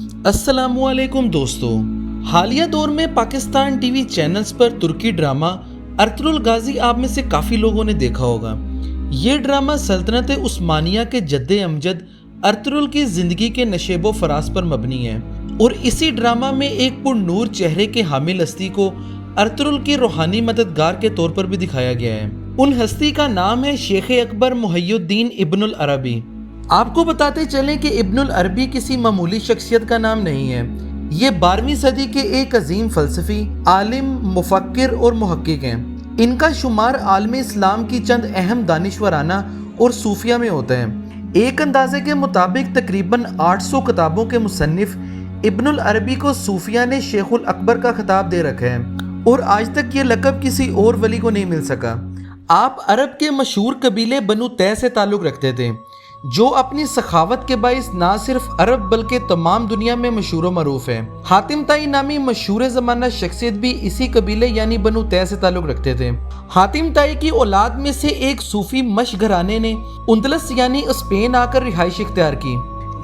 अस्सलामुअलैकुम दोस्तों, हालिया दौर में पाकिस्तान टीवी चैनल्स पर तुर्की ड्रामा अर्तुगरुल गाजी आप में से काफ़ी लोगों ने देखा होगा। ये ड्रामा सल्तनत उस्मानिया के जद्दे अमजद अर्तुगरुल की ज़िंदगी के नशेबो फराज पर मबनी है और इसी ड्रामा में एक पुरनूर चेहरे के हामिल हस्ती को अर्तुगरुल के रूहानी मददगार के तौर पर भी दिखाया गया है। उन हस्ती का नाम है शेख अकबर मुहियुद्दीन इब्नुल अरबी। आपको बताते चलें कि इब्नुल अरबी किसी मामूली शख्सियत का नाम नहीं है। ये 12वीं सदी के एक अजीम फ़लसफ़ी, आलिम, मुफक्किर और मुहक्किक हैं। इनका शुमार आलम इस्लाम की चंद अहम दानिश्वराना और सूफिया में होता है। एक अंदाजे के मुताबिक तकरीबन 800 किताबों के मुसन्निफ इब्नुल अरबी को सूफिया ने शेखुल अकबर का खिताब दे रखा है और आज तक ये लक़ब किसी और वली को नहीं मिल सका। आप अरब के मशहूर कबीले बनु तै से ताल्लुक़ रखते थे, जो अपनी सखावत के बाइस ना सिर्फ अरब बल्कि तमाम दुनिया में मशहूर व मरूफ है। हातिम ताई नामी मशहूर ज़माना शख्सियत भी इसी कबीले यानी बनु तै से ताल्लुक़ रखते थे। हातिम ताई की औलाद में से एक सूफी मश घराने ने उंदलस यानी स्पेन आकर रिहाइश इख्तियार की।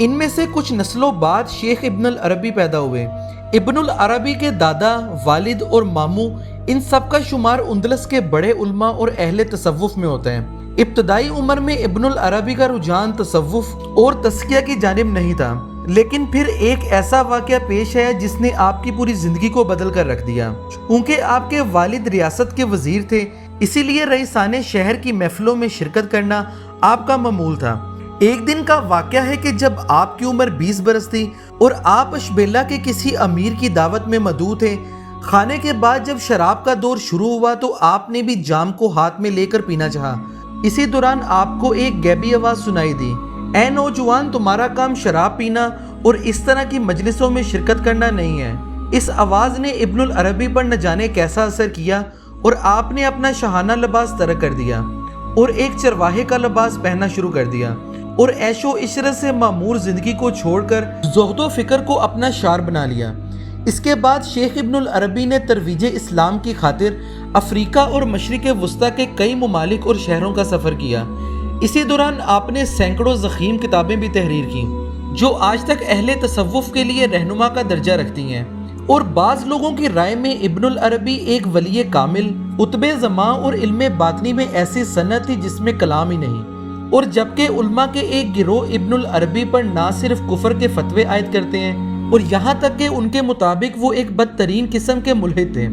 इनमें से कुछ नस्लों बाद शेख इब्नुल अरबी पैदा हुए। इब्नुल अरबी के दादा, वालिद और मामू इन सब का शुमार उंदलस के बड़े उलमा और अहले तसव्वुफ में होता है। इब्तदाई उम्र में इब्नुल अरबी का रुझान तसव्वुफ और तस्किया की जानिब नहीं था, लेकिन फिर एक ऐसा वाक़या पेश आया जिसने आपकी पूरी ज़िंदगी को बदल कर रख दिया। क्योंकि आपके वालिद रियासत के वज़ीर थे, इसीलिए रईसाने शहर की महफिलों में शिरकत करना आपका मामूल था। एक दिन का वाक़या है कि जब आपकी उम्र 20 बरस थी और आप अशबेला के किसी अमीर की दावत में मदऊ थे। खाने के बाद जब शराब का दौर शुरू हुआ तो आपने भी जाम को हाथ में लेकर पीना चाहा। इसी दौरान आपको एक गैबी आवाज़ सुनाई दी, ऐ नौजवान, तुम्हारा काम शराब पीना और इस तरह की मजलिसों में शिरकत करना नहीं है। इस आवाज़ ने इब्नुल अरबी पर न जाने कैसा असर किया और आपने अपना शाहाना लिबास तर्क कर दिया और एक चरवाहे का लिबास पहनना शुरू कर दिया और ऐशो इशरत से मामूर ज़िंदगी को छोड़कर ज़ुहद फ़िक्र को अपना शार बना लिया। इसके बाद शेख इब्नुल अरबी ने तरवीज इस्लाम की खातिर अफ्रीका और मशरिक़ वस्ता के कई ममालिक और शहरों का सफ़र किया। इसी दौरान आपने सैकड़ों ज़ख़ीम किताबें भी तहरीर की, जो आज तक अहले तसव्वुफ़ के लिए रहनुमा का दर्जा रखती हैं। और बाज़ लोगों की राय में इब्नुल अरबी एक वली कामिल, उतबे ज़मा और इल्मे बातनी में ऐसी सनत थी जिसमें कलाम ही नहीं। और जबकि उल्मा के एक गिरोह इब्नुल अरबी पर ना सिर्फ कुफर के फतवे आयद करते हैं और यहाँ तक कि उनके मुताबिक वो एक बदतरीन किस्म के मुल्हिद थे।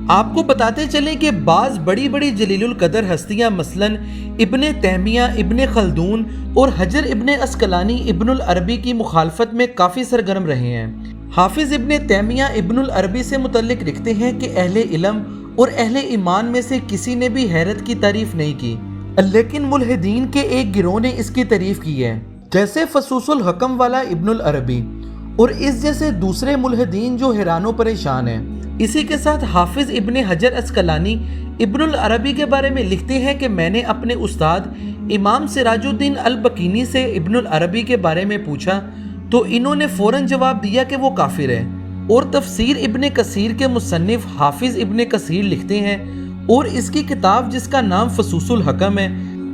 आपको बताते चलें कि बाज़ बड़ी बड़ी जलीलुल कदर हस्तियाँ मसलन इब्ने तैमिया, इब्ने खल्दून और हजर इब्ने अस्कलानी इब्नुल अरबी की मुखालफत में काफ़ी सरगर्म रहे हैं। हाफिज़ इब्ने तैमिया इब्नुल अरबी से मुतल्लिक लिखते हैं कि अहले इल्म और अहले ईमान में से किसी ने भी हैरत की तारीफ़ नहीं की, लेकिन मुल्हिदीन के एक गिरोह ने इसकी तारीफ़ की है, जैसे फसूसुल हकम वाला इब्नुल अरबी और इस जैसे दूसरे मुल्हिदीन जो हैरानो परेशान हैं। इसी के साथ हाफिज़ इब्ने हजर अस्कलानी इब्नुल अरबी के बारे में लिखते हैं कि मैंने अपने उस्ताद इमाम सिराजुद्दीन अल बकीनी से इब्नुल अरबी के बारे में पूछा तो इन्होंने फ़ौरन जवाब दिया कि वो काफिर है। और तफसीर इब्ने कसीर के मुसन्निफ हाफिज़ इब्ने कसीर लिखते हैं और इसकी किताब जिसका नाम फसूसुल हकम है,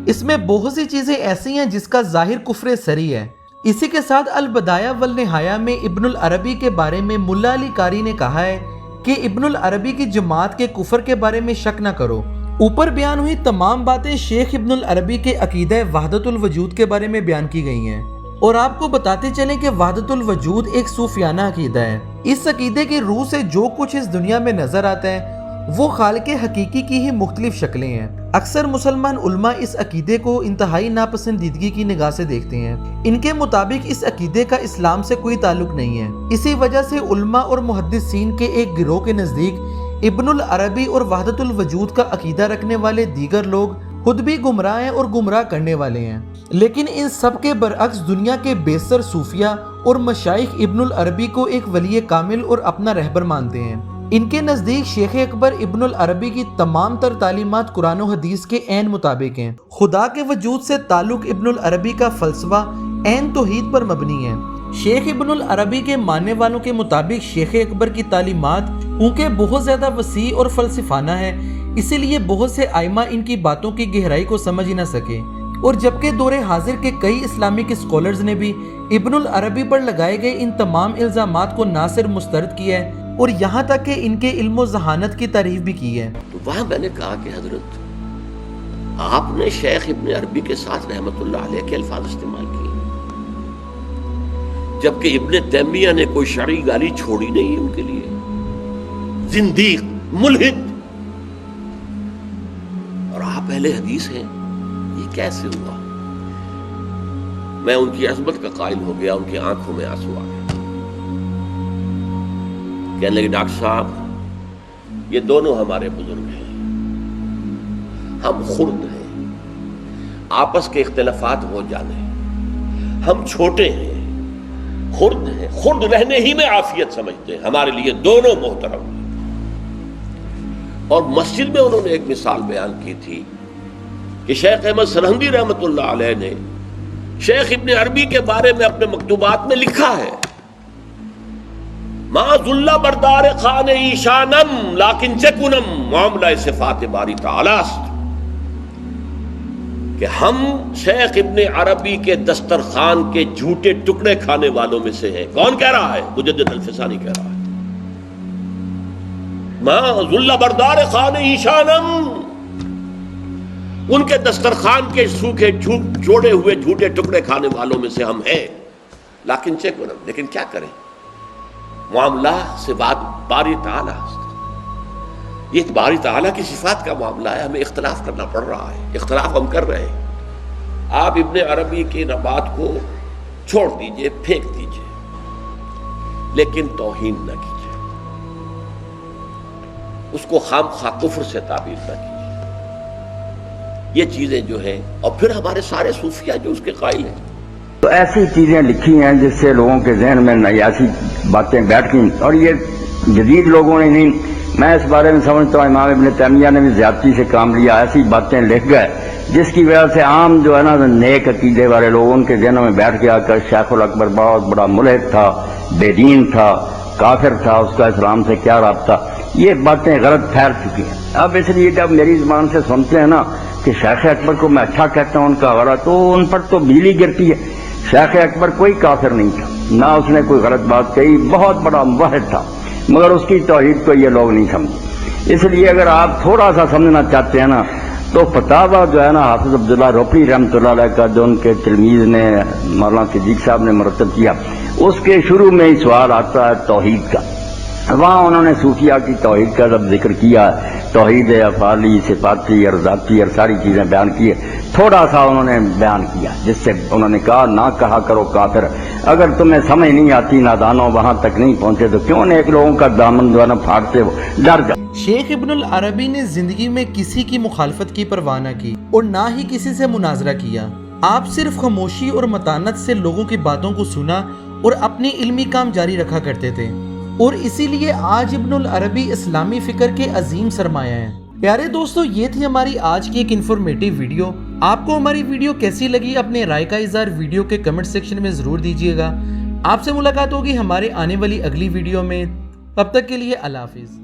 इसमें बहुत सी चीज़ें ऐसी हैं जिसका ज़ाहिर कुफ्र सरी है। इसी के साथ अल बदाया वल निहाया में इब्नुल अरबी के बारे में मुल्ला अली कारी ने कहा है कि इब्नुल अरबी की जमात के कुफर के बारे में शक न करो। ऊपर बयान हुई तमाम बातें शेख इब्नुल अरबी के अकीदा वहदतुल वजूद के बारे में बयान की गई हैं और आपको बताते चलें कि वहदतुल वजूद एक सूफियाना अकीदा है। इस अकीदे की रूह से जो कुछ इस दुनिया में नजर आता है वो खालिक हकीकी की ही मुख्तलिफ शक्लें हैं। अक्सर मुसलमान उल्मा इस अकीदे को इंतहाई नापसंदीदगी की निगाह से देखते हैं। इनके मुताबिक इस अकीदे का इस्लाम से कोई ताल्लुक नहीं है। इसी वजह से उल्मा और मुहद्दिसीन के एक गिरोह के नज़दीक इब्नुल अरबी और वहदतुल वजूद का अकीदा रखने वाले दीगर लोग खुद भी गुमराह हैं और गुमराह करने वाले हैं। लेकिन इन सब के बरअक्स दुनिया के बेसर सूफिया और मशाइख इब्नुल अरबी को एक वली कामिल और अपना रहबर मानते हैं। इनके नज़दीक शेख अकबर इब्नुल अरबी की तमाम तर तालीमात कुरान और हदीस के ऐन मुताबिक हैं। खुदा के वजूद से ताल्लुक इब्नुल अरबी का फलसफा ऐन तौहीद पर मबनी है। शेख इब्नुल अरबी के मानने वालों के मुताबिक शेख अकबर की तालीमात क्योंकि बहुत ज़्यादा वसी और फलसफाना है, इसीलिए बहुत से आइमा इनकी बातों की गहराई को समझ ही न सके। और जबकि दौरे हाजिर के कई इस्लामिक स्कॉलर्स ने भी ابن العربی پر لگائے گئے ان تمام الزامات کو نہ صرف مسترد کیا ہے اور یہاں تک کہ ان کے علم و ذہانت کی تعریف بھی کی ہے۔ تو وہاں میں نے کہا کہ حضرت آپ نے شیخ ابن عربی کے ساتھ رحمت اللہ علیہ کے الفاظ استعمال کیے، جبکہ ابن تیمیہ نے کوئی شرعی گالی چھوڑی نہیں ان کے لیے۔ زندیق، ملحد، اور آپ اہل حدیث ہیں، یہ کیسے ہوا؟ میں ان کی عظمت کا قائل ہو گیا، ان کی آنکھوں میں آنسو آ گئے۔ کہنے لگے ڈاکٹر صاحب یہ دونوں ہمارے بزرگ ہیں، ہم خرد ہیں، آپس کے اختلافات ہو جانے، ہم چھوٹے ہیں، خرد ہیں، خرد رہنے ہی میں عافیت سمجھتے ہیں، ہمارے لیے دونوں محترم ہیں۔ اور مسجد میں انہوں نے ایک مثال بیان کی تھی کہ شیخ احمد سرہندی رحمت اللہ علیہ نے شیخ ابن عربی کے بارے میں اپنے مکتوبات میں لکھا ہے، ما ذل بردار خان ایشانم لیکن چکنم معاملہ صفات باری تعالی است، کہ ہم شیخ ابن عربی کے دسترخوان کے جھوٹے ٹکڑے کھانے والوں میں سے ہیں۔ کون کہہ رہا ہے؟ مجدد الفسانی کہہ رہا ہے، ما ذل بردار خان ایشانم، ان کے دسترخوان کے سوکھے جوڑے ہوئے جھوٹے ٹکڑے کھانے والوں میں سے ہم ہیں، لیکن چکنم، لیکن کیا کریں، معاملہ صفات باری تعالیٰ، یہ باری تعالیٰ کی صفات کا معاملہ ہے، ہمیں اختلاف کرنا پڑ رہا ہے، اختلاف ہم کر رہے ہیں۔ آپ ابن عربی کی بات کو چھوڑ دیجئے، پھینک دیجئے، لیکن توہین نہ کیجئے، اس کو خام خواہ کفر سے تعبیر نہ کیجئے۔ یہ چیزیں جو ہیں، اور پھر ہمارے سارے صوفیہ جو اس کے قائل ہیں، تو ایسی چیزیں لکھی ہیں جس سے لوگوں کے ذہن میں نیاسی باتیں بیٹھ گئیں، اور یہ جدید لوگوں نے نہیں، میں اس بارے میں سمجھتا ہوں امام ابن تیمیہ نے بھی زیادتی سے کام لیا، ایسی باتیں لکھ گئے جس کی وجہ سے عام جو ہے نا نیک عقیدے والے لوگوں ان کے ذہنوں میں بیٹھ گیا کہ شیخ الاکبر بہت بڑا ملحد تھا، بے دین تھا، کافر تھا، اس کا اسلام سے کیا رابطہ۔ یہ باتیں غلط پھیل چکی ہیں۔ اب اس لیے جب میری زبان سے سنتے ہیں نا کہ شیخ اکبر کو میں اچھا کہتا ہوں، ان کا غلط، تو ان پر تو بجلی گرتی ہے۔ شیخ اکبر کوئی کافر نہیں تھا، نہ اس نے کوئی غلط بات کہی، بہت بڑا موحد تھا، مگر اس کی توحید کو یہ لوگ نہیں سمجھے۔ اس لیے اگر آپ تھوڑا سا سمجھنا چاہتے ہیں نا تو فتاوی جو ہے نا حافظ عبداللہ روپی رحمۃ اللہ علیہ کا، جو ان کے تلمیذ نے مولانا صدیق صاحب نے مرتب کیا، اس کے شروع میں ہی سوال آتا ہے توحید کا۔ وہاں انہوں نے صوفیہ کی توحید کا جب ذکر کیا، توحید افعالی، صفاتی اور ذاتی اور ساری چیزیں بیان کی ہے، تھوڑا سا انہوں نے بیان کیا جس سے انہوں نے کہا نہ کہا کرو کافر، اگر تمہیں سمجھ نہیں آتی، نادانوں وہاں تک نہیں پہنچے تو کیوں نیک لوگوں کا دامن جو ہے نا پھاڑتے ہو، ڈر جاؤ۔ شیخ ابن العربی نے زندگی میں کسی کی مخالفت کی پرواہ نہ کی اور نہ ہی کسی سے مناظرہ کیا۔ آپ صرف خاموشی اور متانت سے لوگوں کی باتوں کو سنا اور اپنی علمی کام جاری رکھا کرتے تھے، اور اسی لیے آج ابن العربی اسلامی فکر کے عظیم سرمایہ ہیں۔ پیارے دوستو، یہ تھی ہماری آج کی ایک انفارمیٹیو ویڈیو۔ آپ کو ہماری ویڈیو کیسی لگی اپنے رائے کا اظہار ویڈیو کے کمنٹ سیکشن میں ضرور دیجیے گا۔ آپ سے ملاقات ہوگی ہمارے آنے والی اگلی ویڈیو میں، تب تک کے لیے اللہ حافظ۔